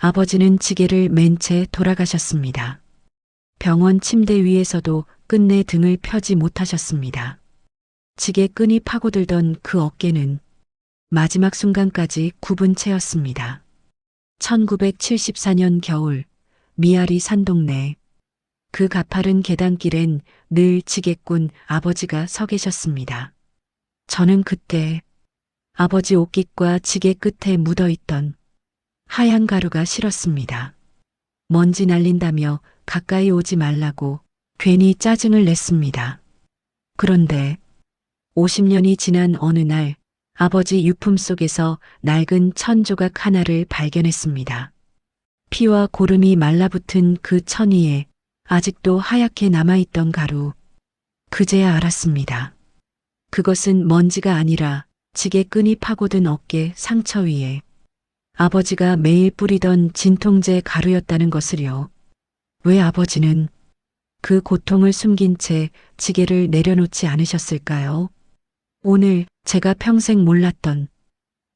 아버지는 지게를 맨 채 돌아가셨습니다. 병원 침대 위에서도 끝내 등을 펴지 못하셨습니다. 지게 끈이 파고들던 그 어깨는 마지막 순간까지 굽은 채였습니다. 1974년 겨울 미아리 산동네 그 가파른 계단길엔 늘 지게꾼 아버지가 서 계셨습니다. 저는 그때 아버지 옷깃과 지게 끝에 묻어있던 하얀 가루가 싫었습니다. 먼지 날린다며 가까이 오지 말라고 괜히 짜증을 냈습니다. 그런데 50년이 지난 어느 날 아버지 유품 속에서 낡은 천 조각 하나를 발견했습니다. 피와 고름이 말라붙은 그 천 위에 아직도 하얗게 남아있던 가루. 그제야 알았습니다. 그것은 먼지가 아니라 지게 끈이 파고든 어깨 상처 위에 아버지가 매일 뿌리던 진통제 가루였다는 것을요. 왜 아버지는 그 고통을 숨긴 채 지게를 내려놓지 않으셨을까요? 오늘 제가 평생 몰랐던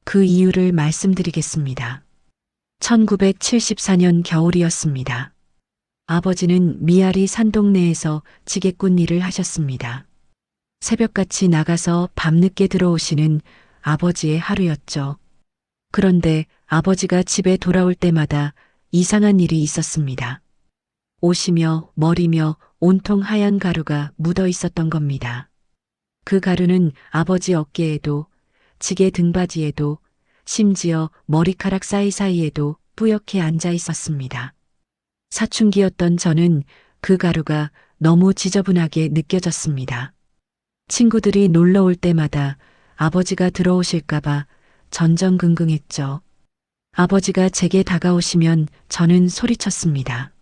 그 이유를 말씀드리겠습니다. 1974년 겨울이었습니다. 아버지는 미아리 산동네에서 지게꾼 일을 하셨습니다. 새벽같이 나가서 밤늦게 들어오시는 아버지의 하루였죠. 그런데 아버지가 집에 돌아올 때마다 이상한 일이 있었습니다. 옷이며 머리며 온통 하얀 가루가 묻어 있었던 겁니다. 그 가루는 아버지 어깨에도 지게 등받이에도 심지어 머리카락 사이사이에도 뿌옇게 앉아 있었습니다. 사춘기였던 저는 그 가루가 너무 지저분하게 느껴졌습니다. 친구들이 놀러 올 때마다 아버지가 들어오실까봐 전전긍긍했죠. 아버지가 제게 다가오시면 저는 소리쳤습니다.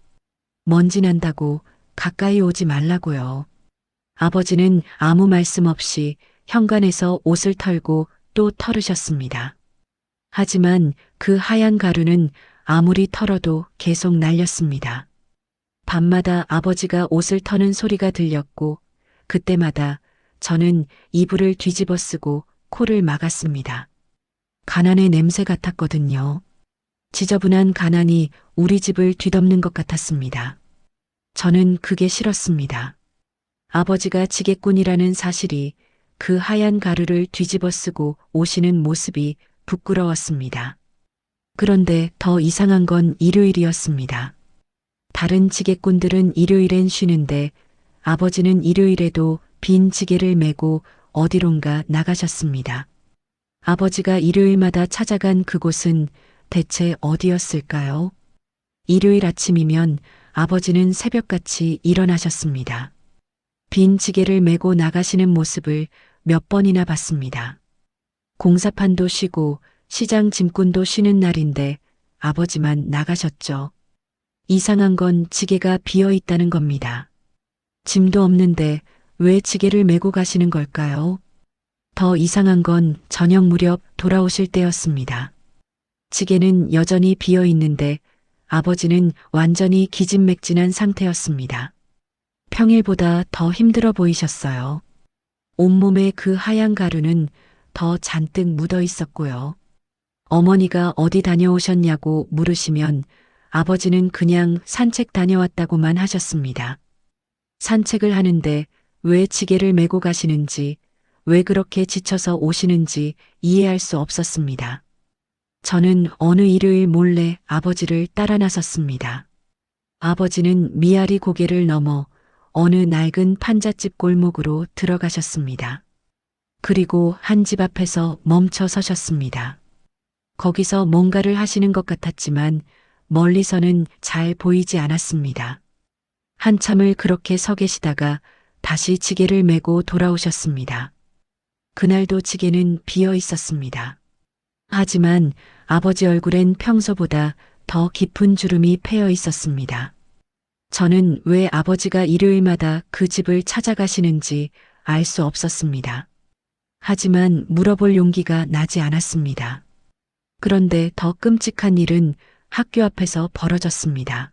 먼지 난다고 가까이 오지 말라고요. 아버지는 아무 말씀 없이 현관에서 옷을 털고 또 털으셨습니다. 하지만 그 하얀 가루는 아무리 털어도 계속 날렸습니다. 밤마다 아버지가 옷을 터는 소리가 들렸고 그때마다 저는 이불을 뒤집어 쓰고 코를 막았습니다. 가난의 냄새 같았거든요. 지저분한 가난이 우리 집을 뒤덮는 것 같았습니다. 저는 그게 싫었습니다. 아버지가 지게꾼이라는 사실이 그 하얀 가루를 뒤집어 쓰고 오시는 모습이 부끄러웠습니다. 그런데 더 이상한 건 일요일이었습니다. 다른 지게꾼들은 일요일엔 쉬는데 아버지는 일요일에도 빈 지게를 메고 어디론가 나가셨습니다. 아버지가 일요일마다 찾아간 그곳은 대체 어디였을까요? 일요일 아침이면 아버지는 새벽같이 일어나셨습니다. 빈 지게를 메고 나가시는 모습을 몇 번이나 봤습니다. 공사판도 쉬고 시장 짐꾼도 쉬는 날인데 아버지만 나가셨죠. 이상한 건 지게가 비어 있다는 겁니다. 짐도 없는데 왜 지게를 메고 가시는 걸까요? 더 이상한 건 저녁 무렵 돌아오실 때였습니다. 지게는 여전히 비어 있는데 아버지는 완전히 기진맥진한 상태였습니다. 평일보다 더 힘들어 보이셨어요. 온몸에 그 하얀 가루는 더 잔뜩 묻어 있었고요. 어머니가 어디 다녀오셨냐고 물으시면 아버지는 그냥 산책 다녀왔다고만 하셨습니다. 산책을 하는데 왜 지게를 메고 가시는지, 왜 그렇게 지쳐서 오시는지 이해할 수 없었습니다. 저는 어느 일요일 몰래 아버지를 따라 나섰습니다. 아버지는 미아리 고개를 넘어 어느 낡은 판잣집 골목으로 들어가셨습니다. 그리고 한 집 앞에서 멈춰 서셨습니다. 거기서 뭔가를 하시는 것 같았지만 멀리서는 잘 보이지 않았습니다. 한참을 그렇게 서 계시다가 다시 지게를 메고 돌아오셨습니다. 그날도 지게는 비어 있었습니다. 하지만 아버지 얼굴엔 평소보다 더 깊은 주름이 패여 있었습니다. 저는 왜 아버지가 일요일마다 그 집을 찾아가시는지 알 수 없었습니다. 하지만 물어볼 용기가 나지 않았습니다. 그런데 더 끔찍한 일은 학교 앞에서 벌어졌습니다.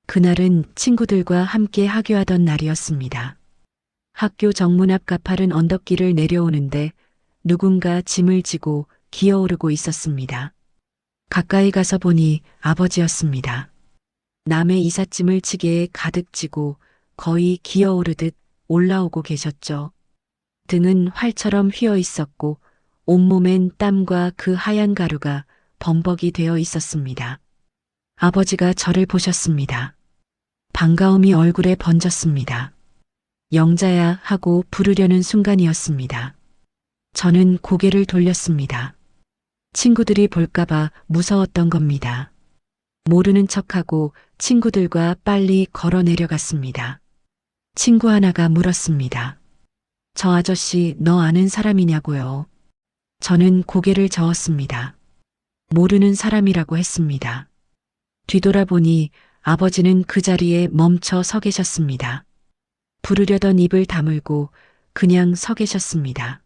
그날은 친구들과 함께 하교하던 날이었습니다. 학교 정문 앞 가파른 언덕길을 내려오는데 누군가 짐을 지고 기어오르고 있었습니다. 가까이 가서 보니 아버지였습니다. 남의 이삿짐을 지게에 가득 지고 거의 기어오르듯 올라오고 계셨죠. 등은 활처럼 휘어 있었고 온몸엔 땀과 그 하얀 가루가 범벅이 되어 있었습니다. 아버지가 저를 보셨습니다. 반가움이 얼굴에 번졌습니다. 영자야 하고 부르려는 순간이었습니다. 저는 고개를 돌렸습니다. 친구들이 볼까봐 무서웠던 겁니다. 모르는 척하고 친구들과 빨리 걸어 내려갔습니다. 친구 하나가 물었습니다. 저 아저씨 너 아는 사람이냐고요? 저는 고개를 저었습니다. 모르는 사람이라고 했습니다. 뒤돌아보니 아버지는 그 자리에 멈춰 서 계셨습니다. 부르려던 입을 다물고 그냥 서 계셨습니다.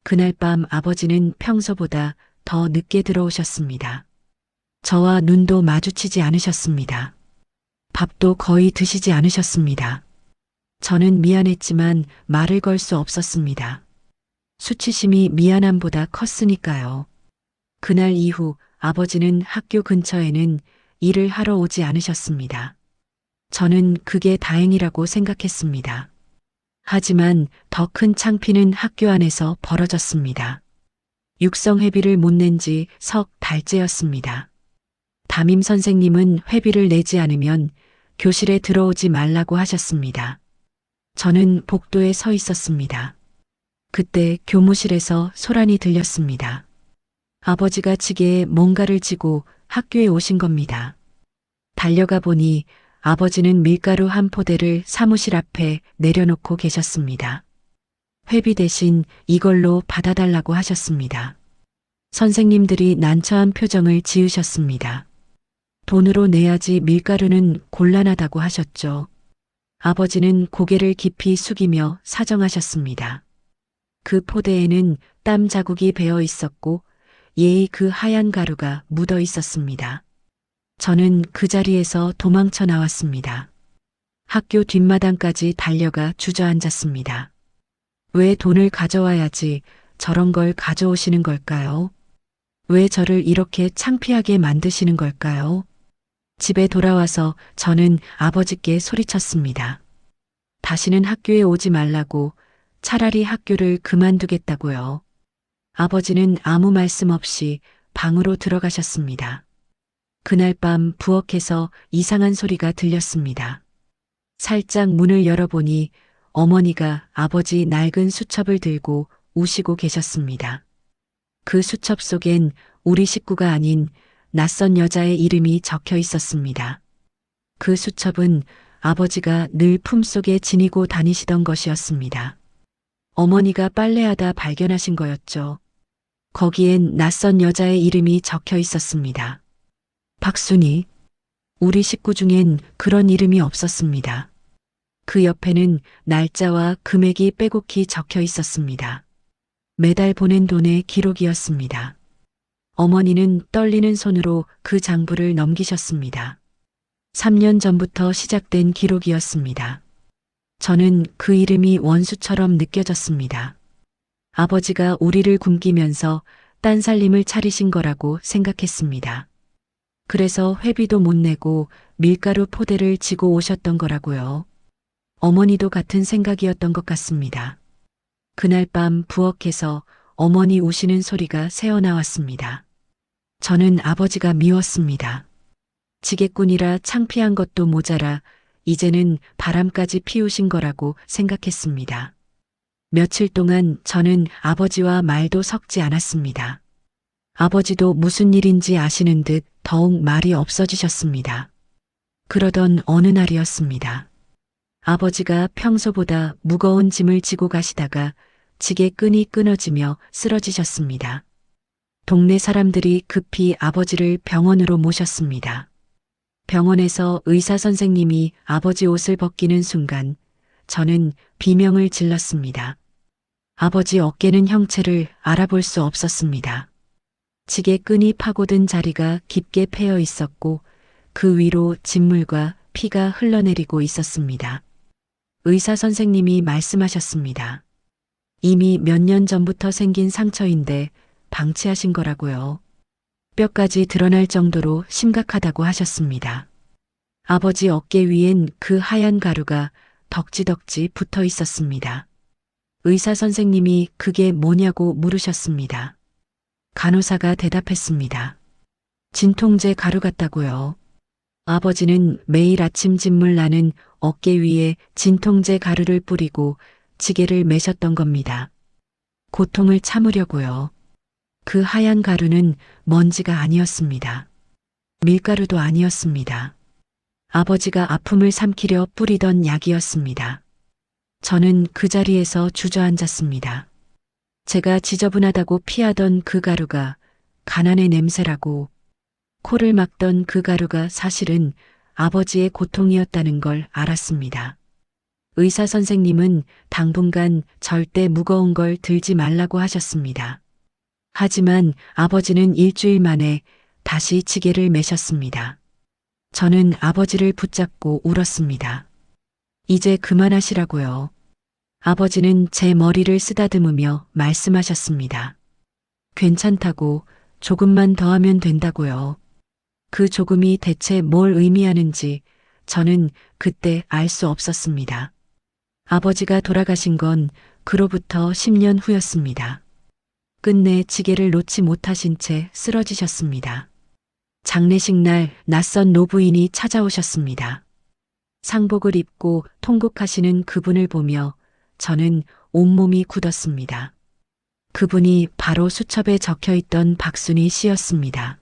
그날 밤 아버지는 평소보다 더 늦게 들어오셨습니다. 저와 눈도 마주치지 않으셨습니다. 밥도 거의 드시지 않으셨습니다. 저는 미안했지만 말을 걸 수 없었습니다. 수치심이 미안함보다 컸으니까요. 그날 이후 아버지는 학교 근처에는 일을 하러 오지 않으셨습니다. 저는 그게 다행이라고 생각했습니다. 하지만 더 큰 창피는 학교 안에서 벌어졌습니다. 육성 회비를 못 낸 지 석 달째였습니다. 담임 선생님은 회비를 내지 않으면 교실에 들어오지 말라고 하셨습니다. 저는 복도에 서 있었습니다. 그때 교무실에서 소란이 들렸습니다. 아버지가 지게에 뭔가를 지고 학교에 오신 겁니다. 달려가 보니 아버지는 밀가루 한 포대를 사무실 앞에 내려놓고 계셨습니다. 회비 대신 이걸로 받아달라고 하셨습니다. 선생님들이 난처한 표정을 지으셨습니다. 돈으로 내야지 밀가루는 곤란하다고 하셨죠. 아버지는 고개를 깊이 숙이며 사정하셨습니다. 그 포대에는 땀 자국이 배어 있었고 예의 그 하얀 가루가 묻어 있었습니다. 저는 그 자리에서 도망쳐 나왔습니다. 학교 뒷마당까지 달려가 주저앉았습니다. 왜 돈을 가져와야지 저런 걸 가져오시는 걸까요? 왜 저를 이렇게 창피하게 만드시는 걸까요? 집에 돌아와서 저는 아버지께 소리쳤습니다. 다시는 학교에 오지 말라고, 차라리 학교를 그만두겠다고요. 아버지는 아무 말씀 없이 방으로 들어가셨습니다. 그날 밤 부엌에서 이상한 소리가 들렸습니다. 살짝 문을 열어보니 어머니가 아버지 낡은 수첩을 들고 우시고 계셨습니다. 그 수첩 속엔 우리 식구가 아닌 낯선 여자의 이름이 적혀 있었습니다. 그 수첩은 아버지가 늘 품속에 지니고 다니시던 것이었습니다. 어머니가 빨래하다 발견하신 거였죠. 거기엔 낯선 여자의 이름이 적혀 있었습니다. 박순희. 우리 식구 중엔 그런 이름이 없었습니다. 그 옆에는 날짜와 금액이 빼곡히 적혀 있었습니다. 매달 보낸 돈의 기록이었습니다. 어머니는 떨리는 손으로 그 장부를 넘기셨습니다. 3년 전부터 시작된 기록이었습니다. 저는 그 이름이 원수처럼 느껴졌습니다. 아버지가 우리를 굶기면서 딴살림을 차리신 거라고 생각했습니다. 그래서 회비도 못 내고 밀가루 포대를 지고 오셨던 거라고요. 어머니도 같은 생각이었던 것 같습니다. 그날 밤 부엌에서 어머니 우시는 소리가 새어나왔습니다. 저는 아버지가 미웠습니다. 지게꾼이라 창피한 것도 모자라 이제는 바람까지 피우신 거라고 생각했습니다. 며칠 동안 저는 아버지와 말도 섞지 않았습니다. 아버지도 무슨 일인지 아시는 듯 더욱 말이 없어지셨습니다. 그러던 어느 날이었습니다. 아버지가 평소보다 무거운 짐을 지고 가시다가 지게 끈이 끊어지며 쓰러지셨습니다. 동네 사람들이 급히 아버지를 병원으로 모셨습니다. 병원에서 의사 선생님이 아버지 옷을 벗기는 순간 저는 비명을 질렀습니다. 아버지 어깨는 형체를 알아볼 수 없었습니다. 지게 끈이 파고든 자리가 깊게 패여 있었고 그 위로 진물과 피가 흘러내리고 있었습니다. 의사 선생님이 말씀하셨습니다. 이미 몇 년 전부터 생긴 상처인데 방치하신 거라고요. 뼈까지 드러날 정도로 심각하다고 하셨습니다. 아버지 어깨 위엔 그 하얀 가루가 덕지덕지 붙어 있었습니다. 의사 선생님이 그게 뭐냐고 물으셨습니다. 간호사가 대답했습니다. 진통제 가루 같다고요. 아버지는 매일 아침 진물 나는 어깨 위에 진통제 가루를 뿌리고 지게를 매셨던 겁니다. 고통을 참으려고요. 그 하얀 가루는 먼지가 아니었습니다. 밀가루도 아니었습니다. 아버지가 아픔을 삼키려 뿌리던 약이었습니다. 저는 그 자리에서 주저앉았습니다. 제가 지저분하다고 피하던 그 가루가 가난의 냄새라고, 코를 막던 그 가루가 사실은 아버지의 고통이었다는 걸 알았습니다. 의사 선생님은 당분간 절대 무거운 걸 들지 말라고 하셨습니다. 하지만 아버지는 일주일 만에 다시 지게를 매셨습니다. 저는 아버지를 붙잡고 울었습니다. 이제 그만하시라고요. 아버지는 제 머리를 쓰다듬으며 말씀하셨습니다. 괜찮다고, 조금만 더 하면 된다고요. 그 조금이 대체 뭘 의미하는지 저는 그때 알 수 없었습니다. 아버지가 돌아가신 건 그로부터 10년 후였습니다. 끝내 지게를 놓지 못하신 채 쓰러지셨습니다. 장례식 날 낯선 노부인이 찾아오셨습니다. 상복을 입고 통곡하시는 그분을 보며 저는 온몸이 굳었습니다. 그분이 바로 수첩에 적혀있던 박순희 씨였습니다.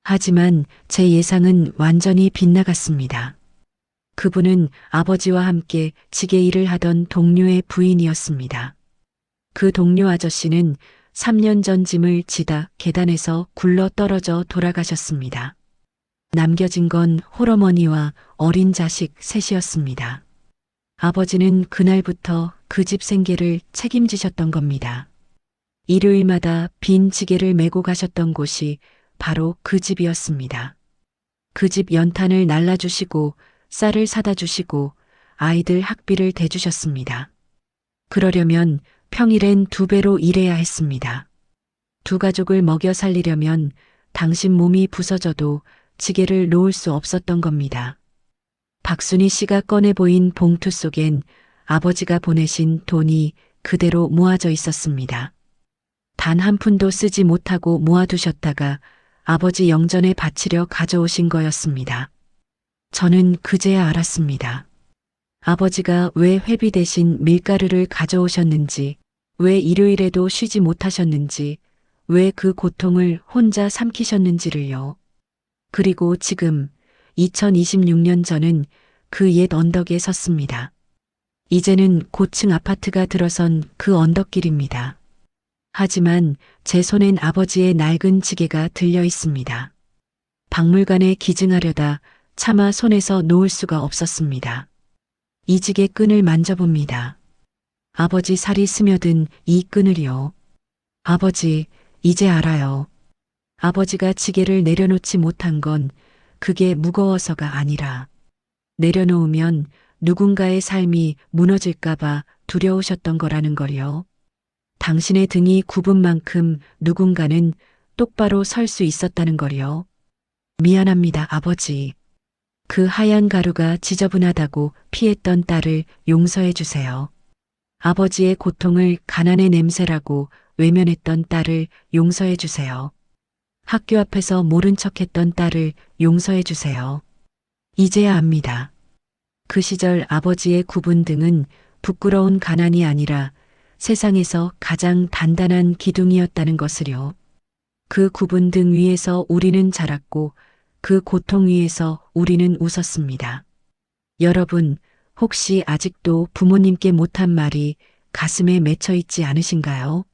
하지만 제 예상은 완전히 빗나갔습니다. 그분은 아버지와 함께 지게 일을 하던 동료의 부인이었습니다. 그 동료 아저씨는 3년 전 짐을 지다 계단에서 굴러 떨어져 돌아가셨습니다. 남겨진 건 홀어머니와 어린 자식 셋이었습니다. 아버지는 그날부터 그 집 생계를 책임지셨던 겁니다. 일요일마다 빈 지게를 메고 가셨던 곳이 바로 그 집이었습니다. 그 집 연탄을 날라주시고 쌀을 사다 주시고 아이들 학비를 대주셨습니다. 그러려면 평일엔 2배로 일해야 했습니다. 두 가족을 먹여 살리려면 당신 몸이 부서져도 지게를 놓을 수 없었던 겁니다. 박순희 씨가 꺼내 보인 봉투 속엔 아버지가 보내신 돈이 그대로 모아져 있었습니다. 단 한 푼도 쓰지 못하고 모아두셨다가 아버지 영전에 바치려 가져오신 거였습니다. 저는 그제야 알았습니다. 아버지가 왜 회비 대신 밀가루를 가져오셨는지, 왜 일요일에도 쉬지 못하셨는지, 왜 그 고통을 혼자 삼키셨는지를요. 그리고 지금 2026년 저는 그 옛 언덕에 섰습니다. 이제는 고층 아파트가 들어선 그 언덕길입니다. 하지만 제 손엔 아버지의 낡은 지게가 들려 있습니다. 박물관에 기증하려다 차마 손에서 놓을 수가 없었습니다. 이 지게 끈을 만져봅니다. 아버지 살이 스며든 이 끈을요. 아버지, 이제 알아요. 아버지가 지게를 내려놓지 못한 건 그게 무거워서가 아니라 내려놓으면 누군가의 삶이 무너질까봐 두려우셨던 거라는 걸요. 당신의 등이 굽은 만큼 누군가는 똑바로 설 수 있었다는 걸요. 미안합니다, 아버지. 그 하얀 가루가 지저분하다고 피했던 딸을 용서해 주세요. 아버지의 고통을 가난의 냄새라고 외면했던 딸을 용서해 주세요. 학교 앞에서 모른 척했던 딸을 용서해 주세요. 이제야 압니다. 그 시절 아버지의 굽은 등은 부끄러운 가난이 아니라 세상에서 가장 단단한 기둥이었다는 것을요. 그 굽은 등 위에서 우리는 자랐고 그 고통 위에서 우리는 웃었습니다. 여러분, 혹시 아직도 부모님께 못한 말이 가슴에 맺혀 있지 않으신가요?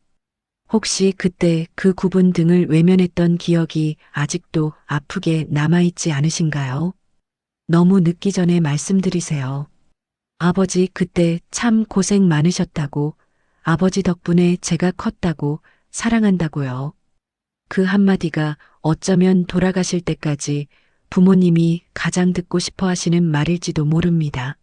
혹시 그때 그 굽은 등을 외면했던 기억이 아직도 아프게 남아있지 않으신가요? 너무 늦기 전에 말씀드리세요. 아버지 그때 참 고생 많으셨다고, 아버지 덕분에 제가 컸다고, 사랑한다고요. 그 한마디가 어쩌면 돌아가실 때까지 부모님이 가장 듣고 싶어 하시는 말일지도 모릅니다.